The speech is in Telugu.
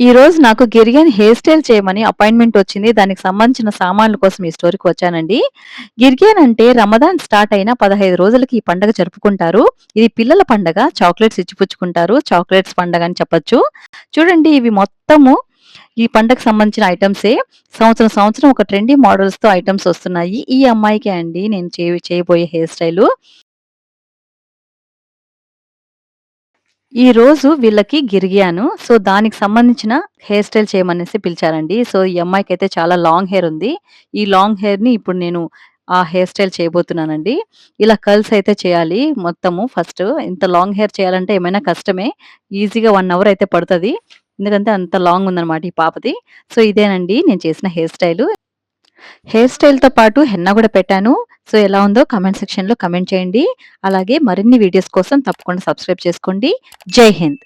ఈరోజు నాకు గిరిగన్ హెయిర్ స్టైల్ చేయమని అపాయింట్‌మెంట్ వచ్చింది. దానికి సంబంధించిన సామాన్ల కోసం ఈ స్టోర్‌కి వచ్చానండి. గిర్గియన్ అంటే రమదాన్ స్టార్ట్ అయిన 15 రోజులకి ఈ పండగ జరుపుకుంటారు. ఇది పిల్లల పండగ. చాక్లెట్స్ ఇచ్చిపుచ్చుకుంటారు. చాక్లెట్స్ పండగ అని చెప్పొచ్చు. చూడండి ఇవి మొత్తము ఈ పండగకి సంబంధించిన ఐటెమ్సే. సంవత్సరం ఒక ట్రెండీ మోడల్స్‌తో ఐటెమ్స్ వస్తున్నాయి. ఈ అమ్మాయికే అండి నేను చేయబోయే హెయిర్ స్టైలు. ఈరోజు వీళ్ళకి గిరిగియాను. సో, దానికి సంబంధించిన హెయిర్ స్టైల్ చేయమనేసి పిలిచారండి. సో, ఈ అమ్మాయికైతే చాలా లాంగ్ హెయిర్ ఉంది. ఈ లాంగ్ హెయిర్‌ని ఇప్పుడు నేను ఆ హెయిర్ స్టైల్ చేయబోతున్నానండి. ఇలా కర్ల్స్ అయితే చేయాలి మొత్తము ఫస్ట్. ఇంత లాంగ్ హెయిర్ చేయాలంటే ఏమైనా కష్టమే. ఈజీగా 1 అవర్ అయితే పడతది. ఎందుకంటే అంత లాంగ్ ఉందనమాట ఈ పాపది. సో, ఇదేనండి నేను చేసిన హెయిర్ స్టైలు. హెయిర్ స్టైల్‌తో పాటు హెన్నా గూడా పెట్టాను. సో, ఎలా ఉందో కామెంట్ సెక్షన్‌లో కామెంట్ చేయండి. అలాగే మరిన్ని వీడియోస్ కోసం తప్పకుండా సబ్స్క్రైబ్ చేసుకోండి. జై హింద్.